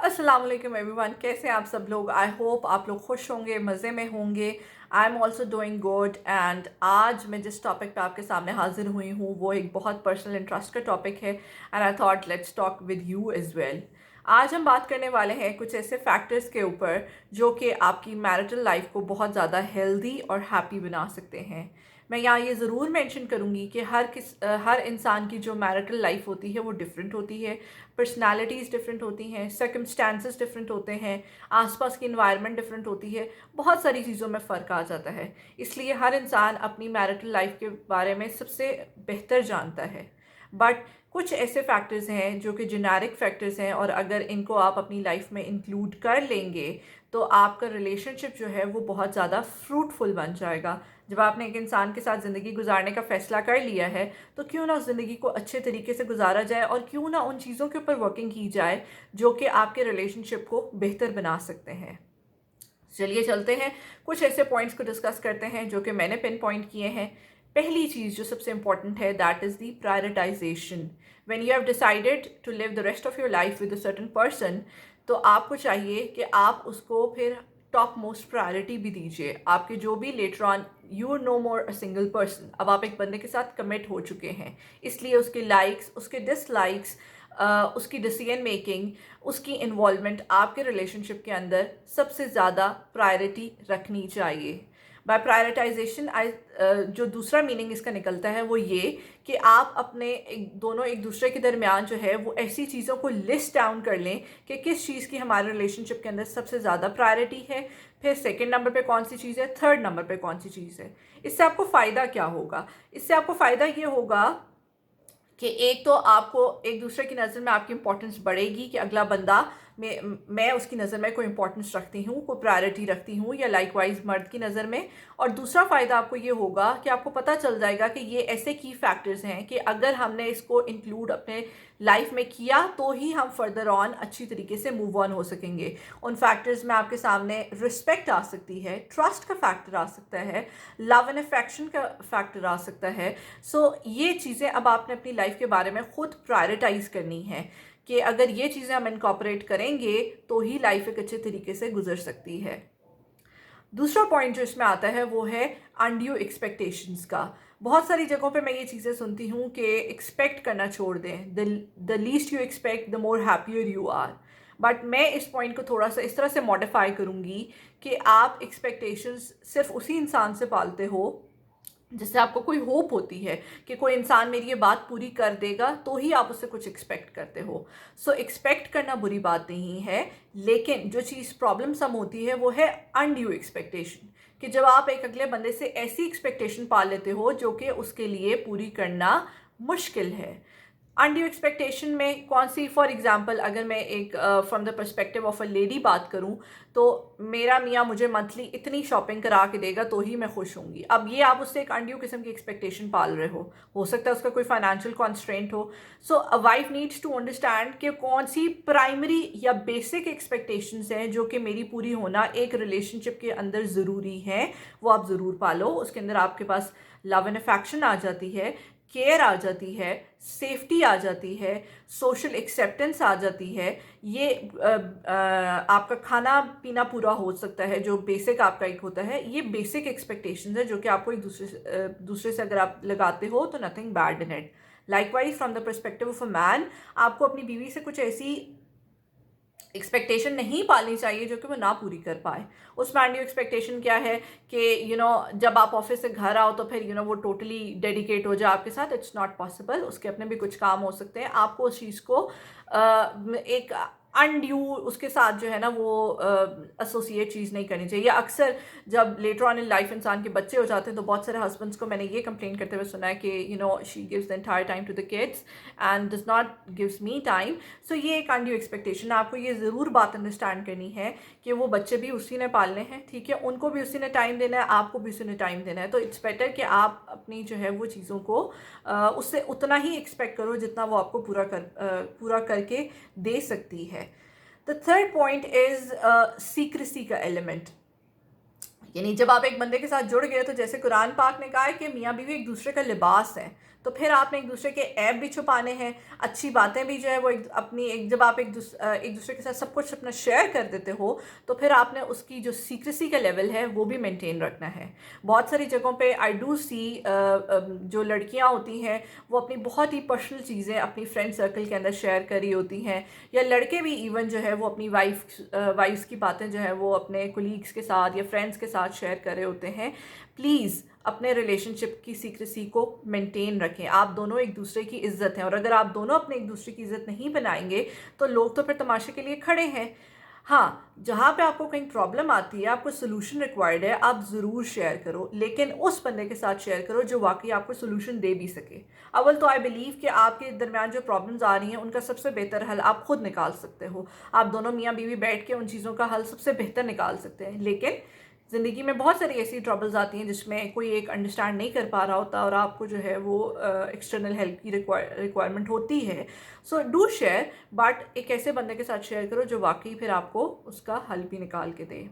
अस्सलाम वालेकुम एवरीवन, कैसे हैं आप सब लोग। आई होप आप लोग खुश होंगे, मज़े में होंगे। I am also doing good. And आज मैं जिस टॉपिक पे आपके सामने हाजिर हुई हूँ वो एक बहुत पर्सनल इंटरेस्ट का टॉपिक है and I thought let's talk with you as well. आज हम बात करने वाले हैं कुछ ऐसे फैक्टर्स के ऊपर जो कि आपकी मैरिटल लाइफ को बहुत ज़्यादा हेल्दी और हैप्पी बना सकते हैं। मैं यहाँ ये ज़रूर मेंशन करूँगी कि हर इंसान की जो मैरिटल लाइफ होती है वो डिफरेंट होती है। पर्सनालिटीज़ डिफरेंट होती हैं, सर्कमस्टांसेस डिफरेंट होते हैं, आसपास की इन्वायरमेंट डिफरेंट होती है, बहुत सारी चीज़ों में फ़र्क आ जाता है। इसलिए हर इंसान अपनी मैरिटल लाइफ के बारे में सबसे बेहतर जानता है। बट कुछ ऐसे फैक्टर्स हैं जो कि जेनेरिक फैक्टर्स हैं और अगर इनको आप अपनी लाइफ में इंक्लूड कर लेंगे तो आपका रिलेशनशिप जो है वो बहुत ज़्यादा फ्रूटफुल बन जाएगा। जब आपने एक इंसान के साथ ज़िंदगी गुजारने का फ़ैसला कर लिया है तो क्यों ना उस ज़िंदगी को अच्छे तरीके से गुजारा जाए और क्यों ना उन चीज़ों के ऊपर वर्किंग की जाए जो कि आपके रिलेशनशिप को बेहतर बना सकते हैं। चलिए चलते हैं, कुछ ऐसे पॉइंट्स को डिस्कस करते हैं जो कि मैंने पिन पॉइंट किए हैं। पहली चीज़ जो सबसे इंपॉर्टेंट है that is the prioritisation. When you have decided to live the rest of your life with a certain person, तो आपको चाहिए कि आप उसको फिर टॉप मोस्ट प्रायोरिटी भी दीजिए। आपके जो भी later on you are no more a single person, अब आप एक बंदे के साथ कमिट हो चुके हैं, इसलिए उसके लाइक्स, उसके डिसलाइक्स, उसकी डिसीजन मेकिंग, उसकी इन्वॉल्वमेंट आपके रिलेशनशिप के अंदर सबसे ज़्यादा प्रायोरिटी रखनी चाहिए। बाय प्रायोरिटाइजेशन आई जो दूसरा मीनिंग इसका निकलता है वो ये कि आप अपने एक दूसरे के दरमियान जो है वो ऐसी चीज़ों को लिस्ट डाउन कर लें कि किस चीज़ की हमारे रिलेशनशिप के अंदर सबसे ज़्यादा प्रायोरिटी है, फिर सेकंड नंबर पे कौन सी चीज़ है, थर्ड नंबर पे कौन सी चीज़ है। इससे आपको फ़ायदा क्या होगा? इससे आपको फ़ायदा ये होगा कि एक तो आपको एक दूसरे की नज़र में आपकी इंपॉर्टेंस बढ़ेगी कि अगला बंदा मैं उसकी नज़र में कोई इंपॉर्टेंस रखती हूँ, कोई प्रायोरिटी रखती हूँ, या लाइकवाइज मर्द की नज़र में। और दूसरा फ़ायदा आपको ये होगा कि आपको पता चल जाएगा कि ये ऐसे की फैक्टर्स हैं कि अगर हमने इसको इंक्लूड अपने लाइफ में किया तो ही हम फर्दर ऑन अच्छी तरीके से मूव ऑन हो सकेंगे। उन फैक्टर्स में आपके सामने रिस्पेक्ट आ सकती है, ट्रस्ट का फैक्टर आ सकता है, लव एंड अफेक्शन का फैक्टर आ सकता है। ये चीज़ें अब आपने अपनी लाइफ के बारे में खुद प्रायोरिटाइज करनी है कि अगर ये चीज़ें हम इनकॉपरेट करेंगे तो ही लाइफ एक अच्छे तरीके से गुजर सकती है। दूसरा पॉइंट जो इसमें आता है वो है अनड्यू एक्सपेक्टेशंस का। बहुत सारी जगहों पे मैं ये चीज़ें सुनती हूँ कि एक्सपेक्ट करना छोड़ दें, the least you expect the more happier you are. But मैं इस पॉइंट को थोड़ा सा इस तरह से मॉडिफाई करूँगी कि आप एक्सपेक्टेशंस सिर्फ उसी इंसान से पालते हो जिससे आपको कोई होप होती है कि कोई इंसान मेरी ये बात पूरी कर देगा, तो ही आप उससे कुछ एक्सपेक्ट करते हो। एक्सपेक्ट करना बुरी बात नहीं है, लेकिन जो चीज़ प्रॉब्लम सम होती है वो है अनड्यू एक्सपेक्टेशन। कि जब आप एक अगले बंदे से ऐसी एक्सपेक्टेशन पाल लेते हो जो कि उसके लिए पूरी करना मुश्किल है। अनड्यू एक्सपेक्टेशन में कौन सी, फॉर एग्जांपल अगर मैं एक from the perspective of a lady बात करूं, तो मेरा मियाँ मुझे मंथली इतनी शॉपिंग करा के देगा तो ही मैं खुश होंगी। अब ये आप उससे एक अनड्यू किस्म की एक्सपेक्टेशन पाल रहे हो सकता है उसका कोई फाइनेंशियल कॉन्स्ट्रेंट हो। A wife needs to understand कि कौन सी प्राइमरी या बेसिक एक्सपेक्टेशंस हैं जो कि मेरी पूरी होना एक रिलेशनशिप के अंदर ज़रूरी है, वो आप ज़रूर पालो। उसके अंदर आपके पास लव एंड अफेक्शन आ जाती है, केयर आ जाती है, सेफ्टी आ जाती है, सोशल एक्सेप्टेंस आ जाती है। ये आपका खाना पीना पूरा हो सकता है जो बेसिक आपका एक होता है। ये बेसिक एक्सपेक्टेशंस है जो कि आपको एक दूसरे से अगर आप लगाते हो तो nothing bad in it. Likewise from the perspective of a man, आपको अपनी बीवी से कुछ ऐसी एक्सपेक्टेशन नहीं पालनी चाहिए जो कि वो ना पूरी कर पाए। उस मैंड्यू एक्सपेक्टेशन क्या है कि जब आप ऑफिस से घर आओ तो फिर वो टोटली डेडिकेट हो जाए आपके साथ। इट्स नॉट पॉसिबल, उसके अपने भी कुछ काम हो सकते हैं। आपको उस चीज़ को एक अनड्यू उसके साथ जो है ना वो एसोसिएट चीज़ नहीं करनी चाहिए। अक्सर जब लेटर ऑन इन लाइफ इंसान के बच्चे हो जाते हैं तो बहुत सारे हस्बैंड्स को मैंने ये कंप्लेन करते हुए सुना है कि she gives the entire time to the kids and does not gives me time. ये एक अनड्यू एक्सपेक्टेशन है। आपको ये ज़रूर बात अंडरस्टैंड करनी है कि वो बच्चे भी उसी ने पालने हैं, ठीक है, उनको भी उसी ने टाइम देना है, आपको भी उसी ने टाइम देना है। तो इट्स बेटर कि आप अपनी जो है वो चीज़ों को उससे उतना ही एक्सपेक्ट करो जितना वो आपको पूरा करके दे सकती है। The third point is secrecy का एलिमेंट। यानी जब आप एक बंदे के साथ जुड़ गए तो जैसे कुरान पाक ने कहा है कि मियाँ बीवी एक दूसरे का लिबास है, तो फिर आपने एक दूसरे के ऐब भी छुपाने हैं, अच्छी बातें भी जो है वो जब आप एक दूसरे के साथ सब कुछ अपना शेयर कर देते हो तो फिर आपने उसकी जो सीक्रेसी का लेवल है वो भी मेंटेन रखना है। बहुत सारी जगहों पे आई डू सी जो लड़कियां होती हैं वो अपनी बहुत ही पर्सनल चीज़ें अपनी फ्रेंड सर्कल के अंदर शेयर करी होती हैं, या लड़के भी इवन जो है वो अपनी वाइफ्स की बातें जो है वो अपने कोलीग्स के साथ या फ्रेंड्स के साथ शेयर कर रहे होते हैं। प्लीज़ अपने रिलेशनशिप की सीक्रेसी को मेंटेन रखें। आप दोनों एक दूसरे की इज्जत हैं, और अगर आप दोनों अपने एक दूसरे की इज्जत नहीं बनाएंगे तो लोग तो फिर तमाशे के लिए खड़े हैं। हाँ, जहाँ पे आपको कहीं प्रॉब्लम आती है, आपको सोल्यूशन रिक्वायर्ड है, आप ज़रूर शेयर करो, लेकिन उस बंदे के साथ शेयर करो जो वाकई आपको सोल्यूशन दे भी सके। अव्वल तो आई बिलीव कि आपके दरमियान जो प्रॉब्लम्स आ रही हैं उनका सबसे बेहतर हल आप खुद निकाल सकते हो। आप दोनों मियाँ बीवी बैठ के उन चीज़ों का हल सबसे बेहतर निकाल सकते हैं, लेकिन ज़िंदगी में बहुत सारी ऐसी ट्रबल्स आती हैं जिसमें कोई एक अंडरस्टैंड नहीं कर पा रहा होता और आपको जो है वो एक्सटर्नल हेल्प की रिक्वायरमेंट होती है। सो डू शेयर, बट एक ऐसे बंदे के साथ शेयर करो जो वाकई फिर आपको उसका हल भी निकाल के दे।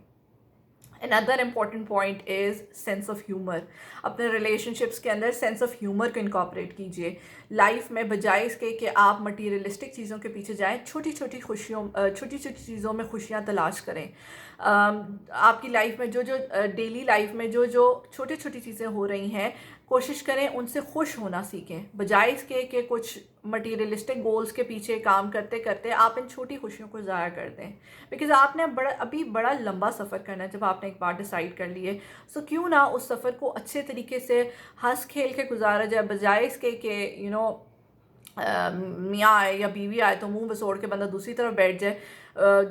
Another important point is sense of humour. अपने रिलेशनशिप्स के अंदर सेंस ऑफ ह्यूमर को इनकॉर्पोरेट कीजिए लाइफ में, बजाय इसके कि आप मटीरियलिस्टिक चीज़ों के पीछे जाएं। छोटी छोटी चीज़ों में खुशियाँ तलाश करें। आपकी लाइफ में जो डेली लाइफ में जो छोटी छोटी चीज़ें हो रही हैं, कोशिश करें उनसे खुश होना सीखें, बजाय इसके कि कुछ मटीरियलिस्टिक गोल्स के पीछे काम करते करते आप इन छोटी खुशियों को ज़ाया कर दें। बिकॉज़ आपने अभी बड़ा लंबा सफ़र करना है जब आपने एक बार डिसाइड कर लिए। सो क्यों ना उस सफ़र को अच्छे तरीके से हंस खेल के गुजारा जाए, बजाय इसके कि मियाँ आए या बीवी आए तो मुंह बसोड़ के बंदा दूसरी तरफ बैठ जाए।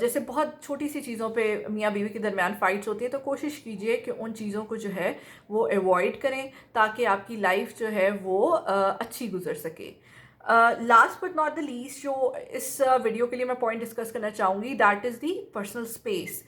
जैसे बहुत छोटी सी चीज़ों पे मियाँ बीवी के दरमियान फ़ाइट्स होती है, तो कोशिश कीजिए कि उन चीज़ों को जो है वो अवॉइड करें ताकि आपकी लाइफ जो है वो अच्छी गुजर सके। Last but not the least, जो इस वीडियो के लिए मैं पॉइंट डिस्कस करना चाहूँगी, that is the personal space.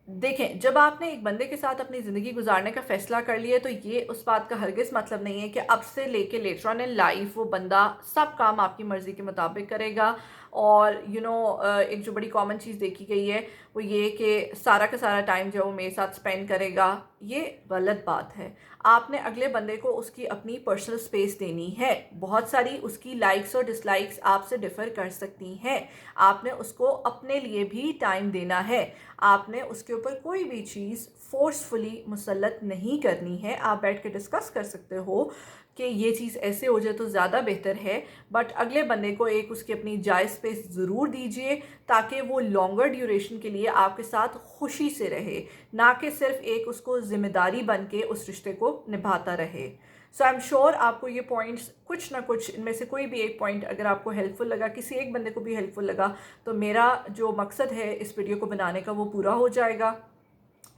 देखें, जब आपने एक बंदे के साथ अपनी ज़िंदगी गुजारने का फ़ैसला कर लिया तो ये उस बात का हरगिज़ मतलब नहीं है कि अब से लेके लेटर ऑन इन लाइफ वो बंदा सब काम आपकी मर्ज़ी के मुताबिक करेगा। और एक जो बड़ी कॉमन चीज़ देखी गई है वो ये कि सारा का सारा टाइम जो वो मेरे साथ स्पेंड करेगा। ये गलत बात है। आपने अगले बंदे को उसकी अपनी पर्सनल स्पेस देनी है। बहुत सारी उसकी लाइक्स और डिसलाइक्स आपसे डिफ़र कर सकती हैं। आपने उसको अपने लिए भी टाइम देना है। आपने उसके ऊपर कोई भी चीज़ फोर्सफुली मुसल्लत नहीं करनी है। आप बैठ के डिस्कस कर सकते हो कि ये चीज़ ऐसे हो जाए तो ज़्यादा बेहतर है, बट अगले बंदे को एक उसकी अपनी जायज़ स्पेस ज़रूर दीजिए ताकि वो लॉन्गर ड्यूरेशन के लिए आपके साथ खुशी से रहे, ना कि सिर्फ एक उसको ज़िम्मेदारी बन के उस रिश्ते को निभाता रहे। सो आई एम श्योर आपको ये पॉइंट्स कुछ ना कुछ इनमें से कोई भी एक पॉइंट अगर आपको हेल्पफुल लगा, किसी एक बंदे को भी हेल्पफुल लगा, तो मेरा जो मकसद है इस वीडियो को बनाने का वो पूरा हो जाएगा।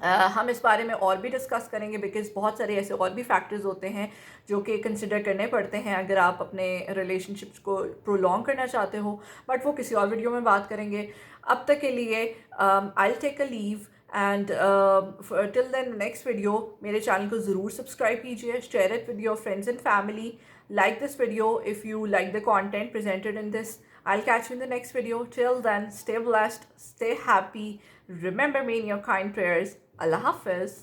हम इस बारे में और भी डिस्कस करेंगे बिकॉज़ बहुत सारे ऐसे और भी फैक्टर्स होते हैं जो कि कंसिडर करने पड़ते हैं अगर आप अपने रिलेशनशिप्स को प्रोलॉन्ग करना चाहते हो, बट वो किसी और वीडियो में बात करेंगे। अब तक के लिए I will take a leave and till then next video मेरे चैनल को ज़रूर सब्सक्राइब कीजिए, share it with your friends and family, like this video if you like the content presented in this. I'll catch you in the next video. Till then, stay blessed, stay happy. Remember me in your kind prayers. Allah Hafiz.